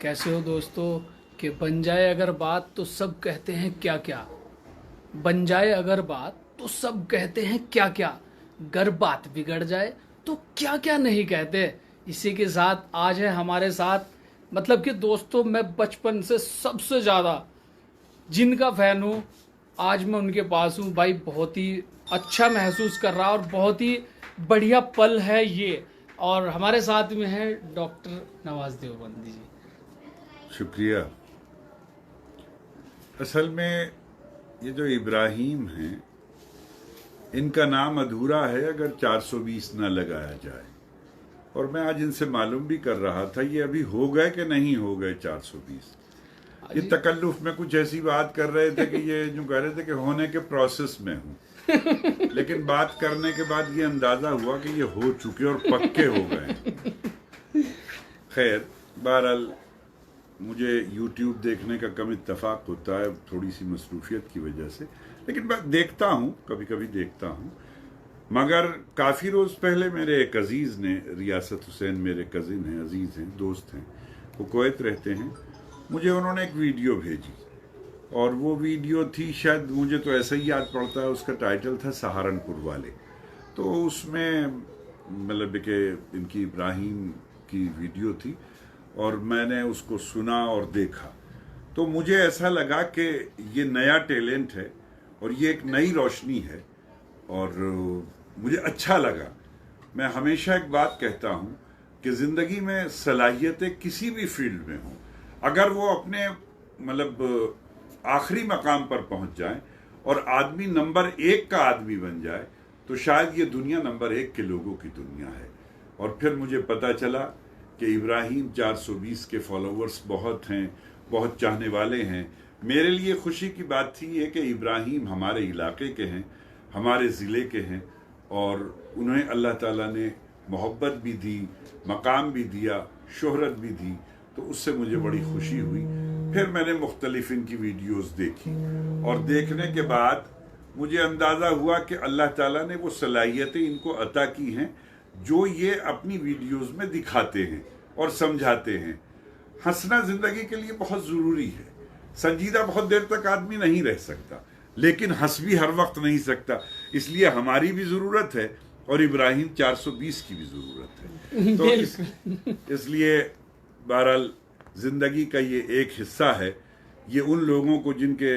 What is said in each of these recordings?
कैसे हो दोस्तों। कि बन जाए अगर बात तो सब कहते हैं क्या क्या। बन जाए अगर बात तो सब कहते हैं क्या क्या। गर बात बिगड़ जाए तो क्या क्या नहीं कहते। इसी के साथ आज है हमारे साथ, मतलब कि दोस्तों मैं बचपन से सबसे ज़्यादा जिनका फैन हूँ, आज मैं उनके पास हूँ भाई। बहुत ही अच्छा महसूस कर रहा और बहुत ही बढ़िया पल है ये। और हमारे साथ में है डॉक्टर नवाज देवबंदी जी। शुक्रिया। असल में ये जो इब्राहिम हैं, इनका नाम अधूरा है अगर 420 ना लगाया जाए। और मैं आज इनसे मालूम भी कर रहा था ये अभी हो गए कि नहीं हो गए 420। ये जी। तकल्लुफ में कुछ ऐसी बात कर रहे थे कि ये जो कह रहे थे कि होने के प्रोसेस में हूँ, लेकिन बात करने के बाद ये अंदाजा हुआ कि ये हो चुके और पक्के हो गए हैं। खैर, बहरहाल मुझे YouTube देखने का कम इत्तेफाक होता है थोड़ी सी मसरूफियत की वजह से, लेकिन मैं देखता हूँ, कभी कभी देखता हूँ। मगर काफ़ी रोज़ पहले मेरे एक अजीज़ ने, रियासत हुसैन मेरे कज़िन हैं, अजीज़ हैं, दोस्त हैं, वो कुवैत रहते हैं, मुझे उन्होंने एक वीडियो भेजी। और वो वीडियो थी, शायद मुझे तो ऐसा ही याद पड़ता है, उसका टाइटल था सहारनपुर वाले। तो उसमें मतलब कि इनकी इब्राहिम की वीडियो थी और मैंने उसको सुना और देखा। तो मुझे ऐसा लगा कि ये नया टैलेंट है और ये एक नई रोशनी है और मुझे अच्छा लगा। मैं हमेशा एक बात कहता हूँ कि ज़िंदगी में सलाहियतें किसी भी फील्ड में हों, अगर वो अपने मतलब आखिरी मकाम पर पहुँच जाएं और आदमी नंबर 1 का आदमी बन जाए, तो शायद ये दुनिया नंबर 1 के लोगों की दुनिया है। और फिर मुझे पता चला कि इब्राहिम 420 के फॉलोअर्स बहुत हैं, बहुत चाहने वाले हैं। मेरे लिए खुशी की बात थी ये कि इब्राहिम हमारे इलाके के हैं, हमारे ज़िले के हैं और उन्हें अल्लाह ताला ने मोहब्बत भी दी, मकाम भी दिया, शोहरत भी दी, तो उससे मुझे बड़ी खुशी हुई। फिर मैंने मुख्तलिफ इनकी वीडियोस देखी और देखने के बाद मुझे अंदाज़ा हुआ कि अल्लाह ताला ने वो सलाहियतें इनको अता की हैं जो ये अपनी वीडियोस में दिखाते हैं और समझाते हैं। हंसना ज़िंदगी के लिए बहुत ज़रूरी है। संजीदा बहुत देर तक आदमी नहीं रह सकता, लेकिन हंस भी हर वक्त नहीं सकता, इसलिए हमारी भी ज़रूरत है और इब्राहिम 420 की भी ज़रूरत है। तो इसलिए बहरहाल ज़िंदगी का ये एक हिस्सा है। ये उन लोगों को जिनके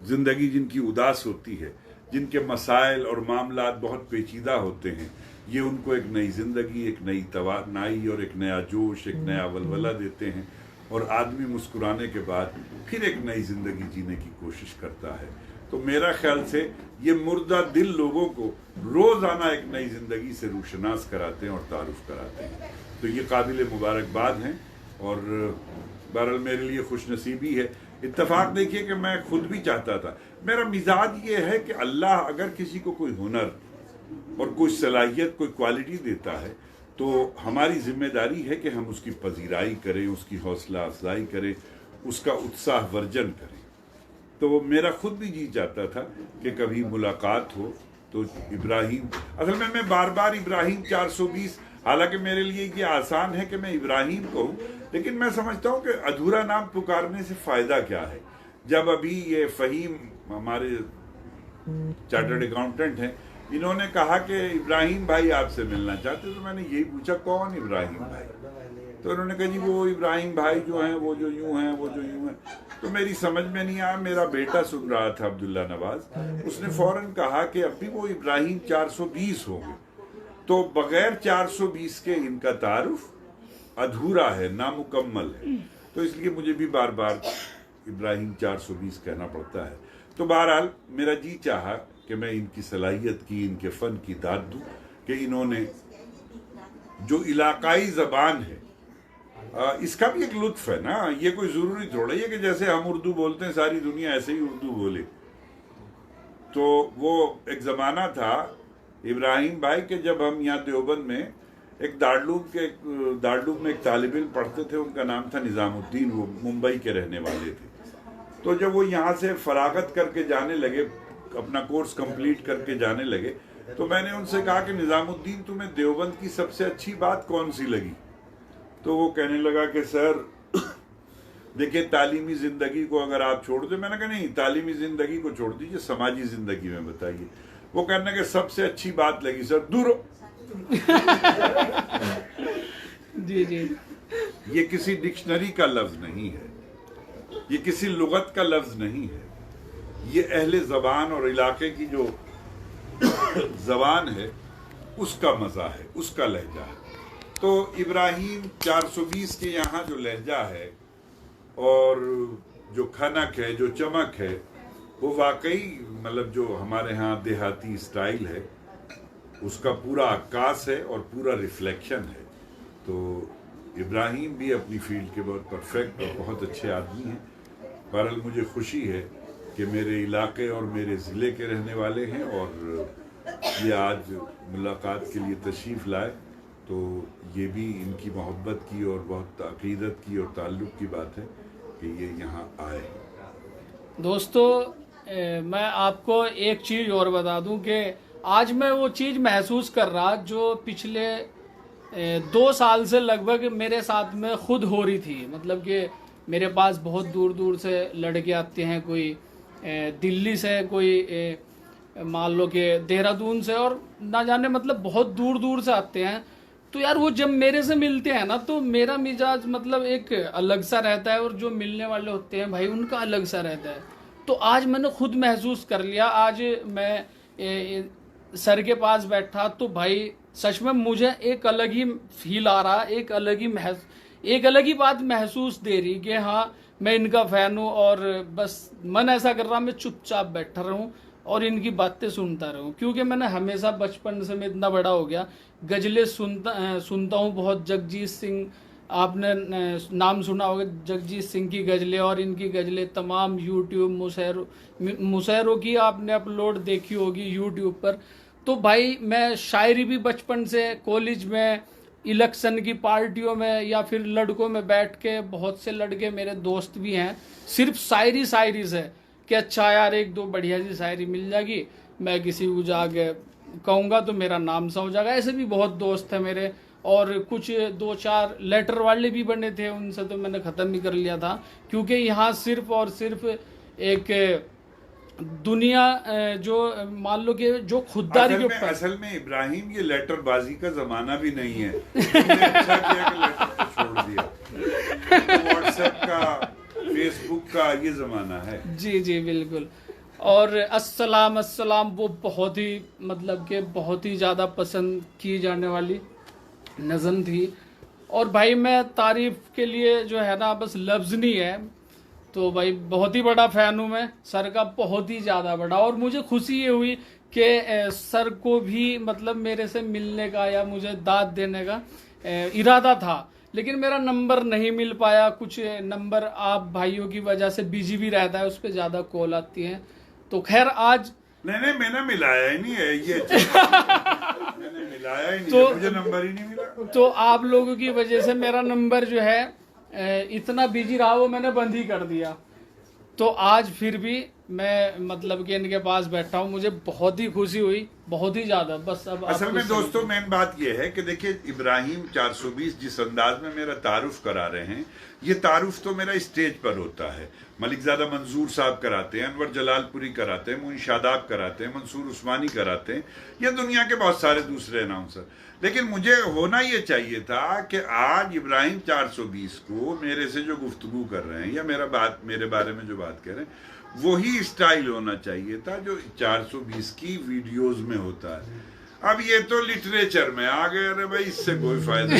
ज़िंदगी जिनकी उदास होती है, जिनके मसाइल और मामलात बहुत पेचीदा होते हैं, ये उनको एक नई ज़िंदगी, एक नई तवानाई और एक नया जोश, एक नया वलवला देते हैं और आदमी मुस्कुराने के बाद फिर एक नई ज़िंदगी जीने की कोशिश करता है। तो मेरा ख्याल से ये मुर्दा दिल लोगों को रोज़ाना एक नई ज़िंदगी से रूशनास कराते हैं और तारुफ कराते हैं। तो ये काबिल मुबारकबाद हैं और बहरहाल मेरे लिए खुशनसीबी है। इत्तफाक देखिए कि मैं खुद भी चाहता था, मेरा मिजाज ये है कि अल्लाह अगर किसी को कोई हुनर और कोई सलाहियत, कोई क्वालिटी देता है, तो हमारी जिम्मेदारी है कि हम उसकी पजीराई करें, उसकी हौसला अफजाई करें, उसका उत्साह वर्जन करें। तो मेरा खुद भी जी चाहता था कि कभी मुलाकात हो तो इब्राहिम, असल में मैं बार बार इब्राहिम 420, हालांकि मेरे लिए ये आसान है कि मैं इब्राहिम कहूँ, लेकिन मैं समझता हूँ कि अधूरा नाम पुकारने से फ़ायदा क्या है। जब अभी ये फ़हीम हमारे चार्टर्ड अकाउंटेंट हैं, इन्होंने कहा कि इब्राहिम भाई आपसे मिलना चाहते, तो मैंने यही पूछा कौन इब्राहिम भाई? तो उन्होंने कहा जी वो इब्राहिम भाई जो हैं, वो जो यूं हैं, वो जो यूं हैं। तो मेरी समझ में नहीं आया। मेरा बेटा सुन रहा था, अब्दुल्ला नवाज, उसने फौरन कहा कि अभी वो इब्राहिम 420 होंगे, तो बगैर 420 के इनका तारुफ अधूरा है, नामुकम्मल है। तो इसलिए मुझे भी बार बार इब्राहिम 420 कहना पड़ता है। तो बहरहाल मेरा जी चाहा कि मैं इनकी सलाहियत की, इनके फ़न की दाद दूँ कि इन्होंने जो इलाकाई ज़बान है, इसका भी एक लुत्फ है ना। ये कोई ज़रूरी थोड़ा है कि जैसे हम उर्दू बोलते हैं सारी दुनिया ऐसे ही उर्दू बोले। तो वो एक ज़माना था इब्राहिम भाई के, जब हम यहाँ देवबंद में एक दारुल में एक तालिब इल्म पढ़ते थे, उनका नाम था निज़ामुद्दीन, वो मुंबई के रहने वाले थे। तो जब वो यहाँ से फरागत करके जाने लगे, अपना कोर्स कंप्लीट करके जाने लगे, तो मैंने उनसे कहा कि निज़ामुद्दीन तुम्हें देवबंद की सबसे अच्छी बात कौन सी लगी? तो वो कहने लगा कि सर देखिए, तालीमी जिंदगी को अगर आप छोड़ दो। मैंने कहा नहीं, तालीमी जिंदगी को छोड़ दीजिए, समाजी जिंदगी में बताइए। वो कहने के सबसे अच्छी बात लगी सर, दूर हो। जी जी। ये किसी डिक्शनरी का लफ्ज नहीं है, ये किसी लुगत का लफ्ज नहीं है, ये अहले ज़बान और इलाके की जो ज़बान है उसका मज़ा है, उसका लहजा है। तो इब्राहिम 420 के यहाँ जो लहजा है और जो खनक है, जो चमक है, वो वाकई मतलब जो हमारे यहाँ देहाती स्टाइल है उसका पूरा अक्कास है और पूरा रिफ्लेक्शन है। तो इब्राहिम भी अपनी फील्ड के बहुत परफेक्ट और बहुत अच्छे आदमी हैं। बहरहाल मुझे खुशी है कि मेरे इलाके और मेरे ज़िले के रहने वाले हैं और ये आज मुलाकात के लिए तशरीफ़ लाए, तो ये भी इनकी मोहब्बत की और बहुत अक़ीदत की और ताल्लुक़ की बात है कि ये यहाँ आए। दोस्तों, मैं आपको एक चीज़ और बता दूं कि आज मैं वो चीज़ महसूस कर रहा जो पिछले 2 साल से लगभग मेरे साथ में खुद हो रही थी। मतलब कि मेरे पास बहुत दूर दूर से लड़के आते हैं, कोई दिल्ली से, कोई मान लो कि देहरादून से, और ना जाने मतलब बहुत दूर दूर से आते हैं। तो यार वो जब मेरे से मिलते हैं ना तो मेरा मिजाज मतलब एक अलग सा रहता है और जो मिलने वाले होते हैं भाई उनका अलग सा रहता है। तो आज मैंने खुद महसूस कर लिया। आज मैं सर के पास बैठा तो भाई सच में मुझे एक अलग ही फील आ रहा, एक अलग ही बात महसूस दे रही कि हाँ मैं इनका फैन हूँ, और बस मन ऐसा कर रहा मैं चुपचाप बैठा रहूँ और इनकी बातें सुनता रहूँ। क्योंकि मैंने हमेशा बचपन से मैं इतना बड़ा हो गया, गज़लें सुनता हूँ बहुत। जगजीत सिंह, आपने नाम सुना होगा, जगजीत सिंह की गज़लें, और इनकी गज़लें तमाम यूट्यूब मुशैरों की आपने अपलोड देखी होगी यूट्यूब पर। तो भाई मैं शायरी भी बचपन से, कॉलेज में, इलेक्शन की पार्टियों में या फिर लड़कों में बैठ के, बहुत से लड़के मेरे दोस्त भी हैं सिर्फ शायरी से कि अच्छा यार एक दो बढ़िया सी शायरी मिल जाएगी, मैं किसी को जाके कहूँगा तो मेरा नाम सा हो जाएगा। ऐसे भी बहुत दोस्त हैं मेरे, और कुछ 2-4 लेटर वाले भी बने थे, उनसे तो मैंने ख़त्म ही कर लिया था। क्योंकि यहाँ सिर्फ और सिर्फ एक दुनिया जो मान लो कि जो खुददारी के ऊपर, असल में इब्राहिम ये लेटर बाजी का जमाना भी नहीं है। अच्छा किया कि लेटर को छोड़ दिया, व्हाट्सएप का, फेसबुक का ये जमाना है। जी जी बिल्कुल। और अस्सलाम वो बहुत ही मतलब कि बहुत ही ज़्यादा पसंद की जाने वाली नज़म थी। और भाई मैं तारीफ़ के लिए जो है ना बस लफ्ज़ नहीं है, तो भाई बहुत ही बड़ा फ़ैन हूँ मैं सर का, बहुत ही ज़्यादा बड़ा। और मुझे खुशी ये हुई कि सर को भी मतलब मेरे से मिलने का या मुझे दाद देने का इरादा था, लेकिन मेरा नंबर नहीं मिल पाया। कुछ नंबर आप भाइयों की वजह से बिजी भी रहता है, उस पर ज़्यादा कॉल आती हैं। तो खैर आज नहीं मैंने मिलाया ही नहीं है ये मैंने मिलाया ही नहीं तो, मुझे नंबर ही नहीं मिला। तो आप लोगों की वजह से मेरा नंबर जो है इतना बिजी रहा, वो मैंने बंद ही कर दिया। तो आज फिर भी मैं मतलब कि इनके पास बैठा हूँ, मुझे बहुत ही खुशी हुई, बहुत ही ज्यादा। बस अब असल में दोस्तों मेन बात यह है कि देखिए इब्राहिम 420 जिस अंदाज में मेरा तारुफ करा रहे हैं, ये तारुफ तो मेरा स्टेज पर होता है। मलिकजादा मंजूर साहब कराते हैं, अनवर जलालपुरी कराते हैं, मोइन शादाब कराते हैं, मंसूर उस्मानी कराते हैं, ये दुनिया के बहुत सारे दूसरे अनाउंसर। लेकिन मुझे होना ये चाहिए था कि आज इब्राहिम 420 को मेरे से जो गुफ्तगू कर रहे हैं या मेरे बारे में जो बात कह रहे हैं, वही स्टाइल होना चाहिए था जो 420 की वीडियोस में होता है। अब ये तो लिटरेचर में आ गए, अरे भाई इससे कोई फायदा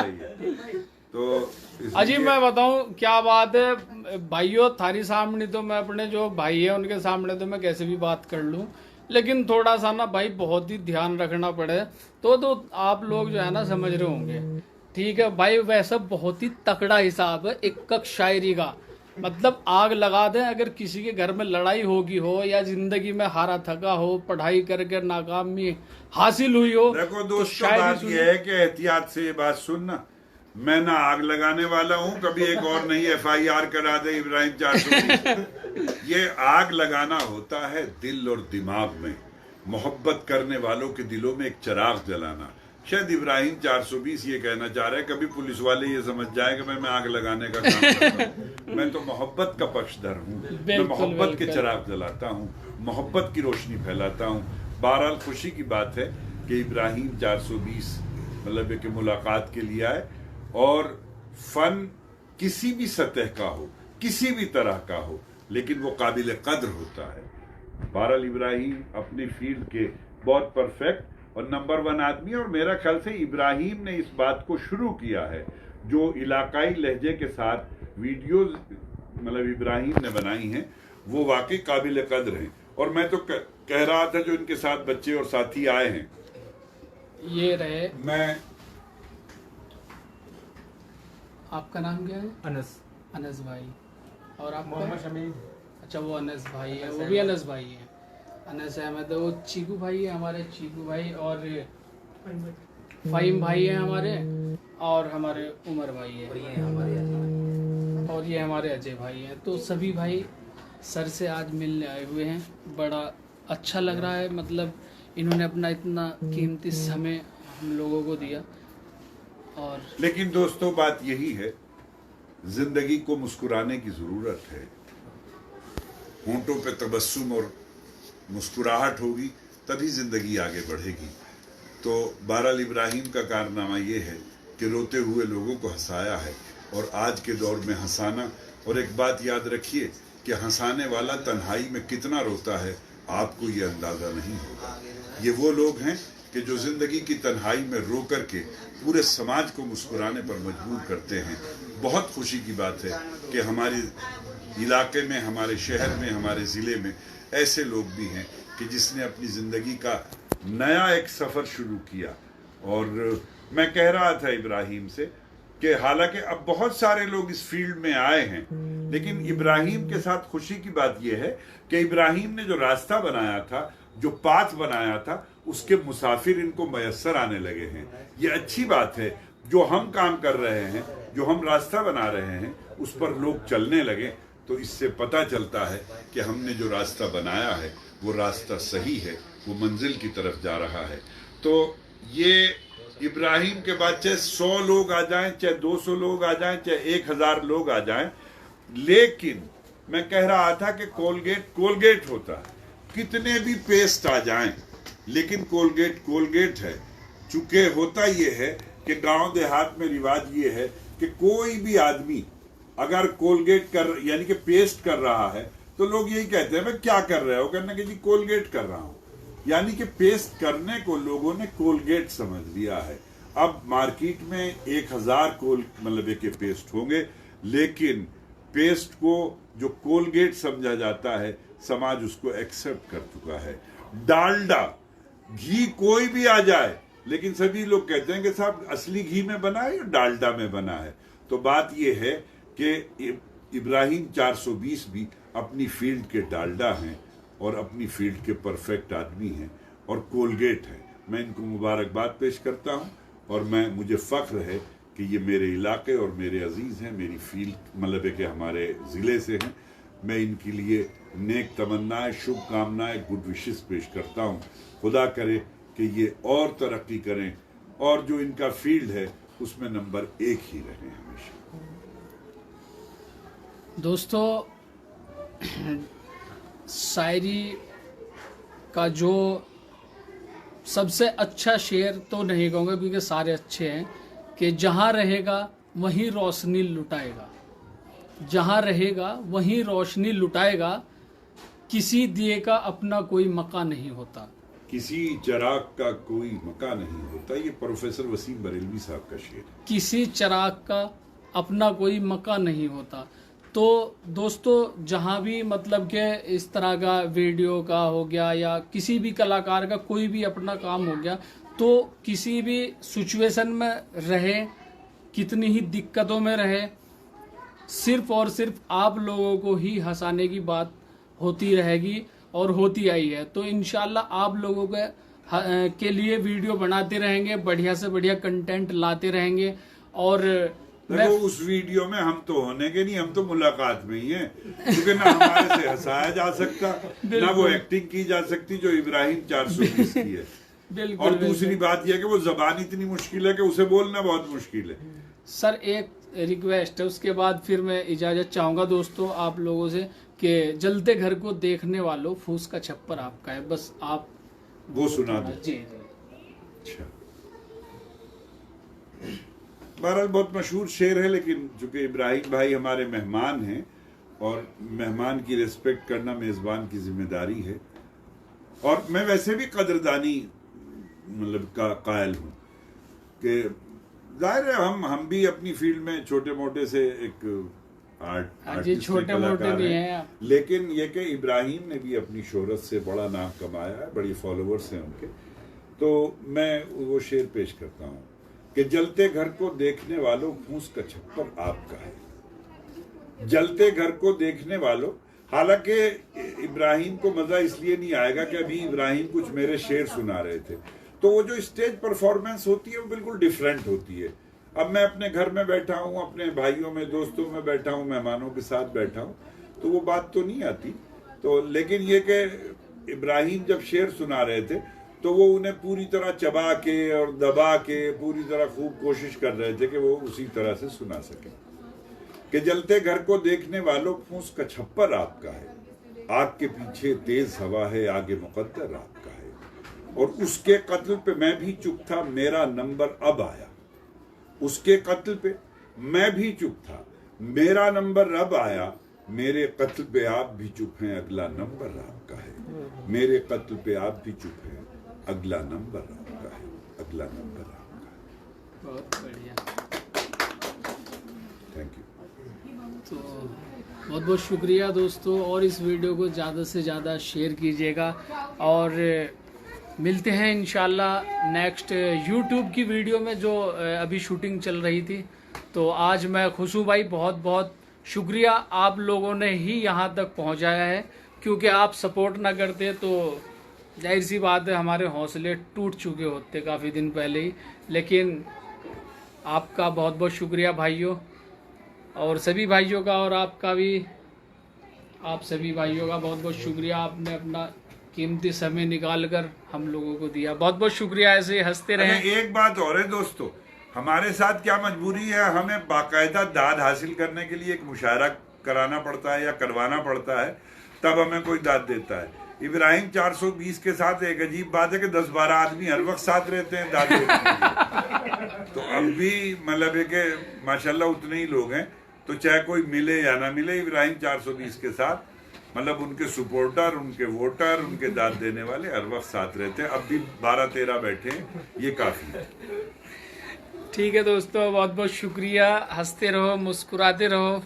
नहीं है। तो अजी मैं बताऊं क्या बात है भाइयों, थारी सामने तो मैं अपने जो भाई है उनके सामने तो मैं कैसे भी बात कर लूं, लेकिन थोड़ा सा ना भाई बहुत ही ध्यान रखना पड़े। तो आप लोग जो है ना समझ रहे होंगे, ठीक है भाई। वैसा बहुत ही तकड़ा हिसाब है एक शायरी का, मतलब आग लगा दें अगर किसी के घर में लड़ाई होगी हो या जिंदगी में हारा थका हो, पढ़ाई करके नाकामी हासिल हुई हो। देखो दोस्तों तो बात यह है कि एहतियात से ये बात सुनना, मैं ना आग लगाने वाला हूं, कभी एक और नई FIR करा दे इब्राहिम 420। ये आग लगाना होता है दिल और दिमाग में, मोहब्बत करने वालों के दिलों में एक चिराग जलाना। शायद इब्राहिम 420 ये कहना चाह रहे हैं, कभी पुलिस वाले ये समझ जाए कि मैं आग लगाने का काम करता हूँ। मैं तो मोहब्बत का पक्षधर हूँ, मैं मोहब्बत के चिराग जलाता हूँ, मोहब्बत की रोशनी फैलाता हूँ। बहरहाल खुशी की बात है कि इब्राहिम 420 मतलब कि मुलाकात के लिए आए, और फन किसी भी सतह का हो, किसी भी तरह का हो, लेकिन वो काबिल कद्र होता है। बहरहाल इब्राहिम अपनी फील्ड के बहुत परफेक्ट और नंबर 1 आदमी, और मेरा ख्याल से इब्राहिम ने इस बात को शुरू किया है, जो इलाकाई लहजे के साथ वीडियोस मतलब इब्राहिम ने बनाई हैं, वो वाकई काबिल कद्र हैं। और मैं तो कह रहा था जो इनके साथ बच्चे और साथी आए हैं, ये रहे। मैं आपका नाम क्या है? अनस। अनस भाई। और आप? मोहम्मद शमीम। अच्छा, वो अनस भाई है, वो भी अनस भाई है। अनस अहमद, वो चीकू भाई है हमारे, चीकू भाई, और फ़हीम भाई है हमारे, और हमारे उमर भाई है, और ये हमारे अजय भाई हैं। तो सभी भाई सर से आज मिलने आए हुए हैं। बड़ा अच्छा लग रहा है, मतलब इन्होंने अपना इतना कीमती समय हम लोगों को दिया। और लेकिन दोस्तों बात यही है, जिंदगी को मुस्कुराने की जरूरत है। होंठों पे तबस्सुम और मुस्कुराहट होगी तभी जिंदगी आगे बढ़ेगी। तो बहरहाल इब्राहिम का कारनामा ये है कि रोते हुए लोगों को हंसाया है, और आज के दौर में हंसाना, और एक बात याद रखिए कि हंसाने वाला तन्हाई में कितना रोता है आपको ये अंदाजा नहीं होगा। ये वो लोग हैं कि जो जिंदगी की तन्हाई में रो करके पूरे समाज को मुस्कुराने पर मजबूर करते हैं। बहुत खुशी की बात है कि हमारे इलाके में, हमारे शहर में, हमारे ज़िले में ऐसे लोग भी हैं कि जिसने अपनी ज़िंदगी का नया एक सफ़र शुरू किया। और मैं कह रहा था इब्राहिम से कि हालांकि अब बहुत सारे लोग इस फील्ड में आए हैं, लेकिन इब्राहिम के साथ खुशी की बात यह है कि इब्राहिम ने जो रास्ता बनाया था, जो पाथ बनाया था, उसके मुसाफिर इनको मयस्सर आने लगे हैं। ये अच्छी बात है। जो हम काम कर रहे हैं, जो हम रास्ता बना रहे हैं, उस पर लोग चलने लगे, तो इससे पता चलता है कि हमने जो रास्ता बनाया है वो रास्ता सही है, वो मंजिल की तरफ जा रहा है। तो ये इब्राहिम के बाद चाहे 100 लोग आ जाएं, चाहे 200 लोग आ जाएं, चाहे 1000 लोग आ जाएं, लेकिन मैं कह रहा था कि कोलगेट होता है। कितने भी पेस्ट आ जाएं, लेकिन कोलगेट है। चूंकि होता ये है कि गांव देहात में रिवाज ये है कि कोई भी आदमी अगर कोलगेट कर यानी कि पेस्ट कर रहा है, तो लोग यही कहते हैं मैं क्या कर रहे हो, कहने के जी कोलगेट कर रहा हूं। यानी कि पेस्ट करने को लोगों ने कोलगेट समझ लिया है। अब मार्केट में 1000 मतलब के पेस्ट होंगे, लेकिन पेस्ट को जो कोलगेट समझा जाता है, समाज उसको एक्सेप्ट कर चुका है। डालडा, घी कोई भी आ जाए, लेकिन सभी लोग कहते हैं कि साहब असली घी में बना है या डालडा में बना है। तो बात यह है कि इब्राहिम 420 भी अपनी फील्ड के डालडा हैं और अपनी फील्ड के परफेक्ट आदमी हैं और कोलगेट हैं। मैं इनको मुबारकबाद पेश करता हूं, और मुझे फ़ख्र है कि ये मेरे इलाके और मेरे अजीज़ हैं, मेरी फील्ड मतलब है कि हमारे ज़िले से हैं। मैं इनके लिए नेक तमन्नाएं, शुभकामनाएं, गुड विशेस पेश करता हूं। खुदा करे कि ये और तरक्की करें, और जो इनका फील्ड है उसमें नंबर 1 ही रहे हमेशा। दोस्तों, शायरी का जो सबसे अच्छा शेर तो नहीं कहूँगा क्योंकि सारे अच्छे हैं, कि जहाँ रहेगा वहीं रोशनी लुटाएगा, जहाँ रहेगा वहीं रोशनी लुटाएगा, किसी दिए का अपना कोई मका नहीं होता, किसी चिराग का कोई मका नहीं होता। ये प्रोफेसर वसीम बरेलवी साहब का शेर है। किसी चिराग का अपना कोई मका नहीं होता। तो दोस्तों, जहाँ भी मतलब कि इस तरह का वीडियो का हो गया या किसी भी कलाकार का कोई भी अपना काम हो गया, तो किसी भी सिचुएशन में रहे, कितनी ही दिक्कतों में रहे, सिर्फ और सिर्फ आप लोगों को ही हंसाने की बात होती रहेगी और होती आई है। तो इंशाल्लाह आप लोगों के लिए वीडियो बनाते रहेंगे, बढ़िया से बढ़िया कंटेंट लाते रहेंगे। और देखो, उस वीडियो में हम तो होने के नहीं, हम तो मुलाकात में ही हैं, क्योंकि ना हमारे से हंसाया जा सकता, ना वो एक्टिंग की जा सकती जो इब्राहिम 420 की है। बिल्कुल और दूसरी बात यह है कि वो जबान इतनी मुश्किल है कि उसे बोलना बहुत मुश्किल है। सर एक रिक्वेस्ट है, उसके बाद फिर मैं इजाजत चाहूंगा दोस्तों आप लोगों से कि जलते घर को देखने वालों फूस का छप्पर आपका है, बस आप वो सुना दो। जी। अच्छा, बहरहाल बहुत मशहूर शेर है, लेकिन चूंकि इब्राहिम भाई हमारे मेहमान हैं और मेहमान की रिस्पेक्ट करना मेजबान की जिम्मेदारी है, और मैं वैसे भी कदरदानी मतलब का कायल हूँ कि जाहिर है हम भी अपनी फील्ड में छोटे मोटे से एक आर्टिस्ट छोटे मोटे भी हैं, लेकिन ये कि इब्राहिम ने भी अपनी शोहरत से बड़ा नाम कमाया है, बड़ी फॉलोअर्स हैं उनके। तो मैं वो शेर पेश करता हूँ कि जलते घर को देखने वालों फूस का छप्पर आपका है। जलते घर को देखने वालों, हालांकि इब्राहिम को मजा इसलिए नहीं आएगा कि अभी इब्राहिम कुछ मेरे शेर सुना रहे थे, तो वो जो स्टेज परफॉर्मेंस होती है वो बिल्कुल डिफरेंट होती है। अब मैं अपने घर में बैठा हूँ, अपने भाइयों में दोस्तों में बैठा हूँ, मेहमानों के साथ बैठा हूँ, तो वो बात तो नहीं आती। तो लेकिन ये कि इब्राहिम जब शेर सुना रहे थे तो वो उन्हें पूरी तरह चबा के और दबा के पूरी तरह खूब कोशिश कर रहे थे कि वो उसी तरह से सुना सके कि जलते घर को देखने वालों फूस का छप्पर आपका है, आग के पीछे तेज हवा है, आगे मुकद्दर आपका है, और उसके कत्ल पे मैं भी चुप था, मेरा नंबर अब आया। उसके कत्ल पे मैं भी चुप था, मेरा नंबर अब आया, मेरे कत्ल पे आप भी चुप हैं, अगला नंबर आपका है। मेरे कत्ल पे आप भी चुप हैं, अगला नंबर आपका है, अगला नंबर आपका है। बहुत बढ़िया, थैंक यू। तो बहुत बहुत शुक्रिया दोस्तों, और इस वीडियो को ज़्यादा से ज़्यादा शेयर कीजिएगा, और मिलते हैं इंशाल्लाह नेक्स्ट यूट्यूब की वीडियो में जो अभी शूटिंग चल रही थी। तो आज मैं खुश हूँ भाई, बहुत बहुत शुक्रिया, आप लोगों ने ही यहाँ तक पहुँचाया है, क्योंकि आप सपोर्ट ना करते तो जाहिर सी बात है हमारे हौसले टूट चुके होते काफ़ी दिन पहले ही। लेकिन आपका बहुत बहुत शुक्रिया भाइयों, और सभी भाइयों का, और आपका भी, आप सभी भाइयों का बहुत बहुत शुक्रिया, आपने अपना कीमती समय निकाल कर हम लोगों को दिया, बहुत बहुत शुक्रिया। ऐसे हंसते रहें। एक बात और है दोस्तों, हमारे साथ क्या मजबूरी है, हमें बाकायदा दाद हासिल करने के लिए एक मुशायरा कराना पड़ता है या करवाना पड़ता है, तब हमें कोई दाद देता है। इब्राहिम 420 के साथ एक अजीब बात है कि 10-12 आदमी हर वक्त साथ रहते हैं दाद देने के लिए। तो अब भी मतलब है कि माशाल्लाह उतने ही लोग हैं, तो चाहे कोई मिले या ना मिले, इब्राहिम 420 के साथ मतलब उनके सपोर्टर, उनके वोटर, उनके दाद देने वाले हर वक्त साथ रहते हैं। अब भी 12-13 बैठे हैं, ये काफी है। ठीक है दोस्तों, बहुत बहुत शुक्रिया, हंसते रहो, मुस्कुराते रहो।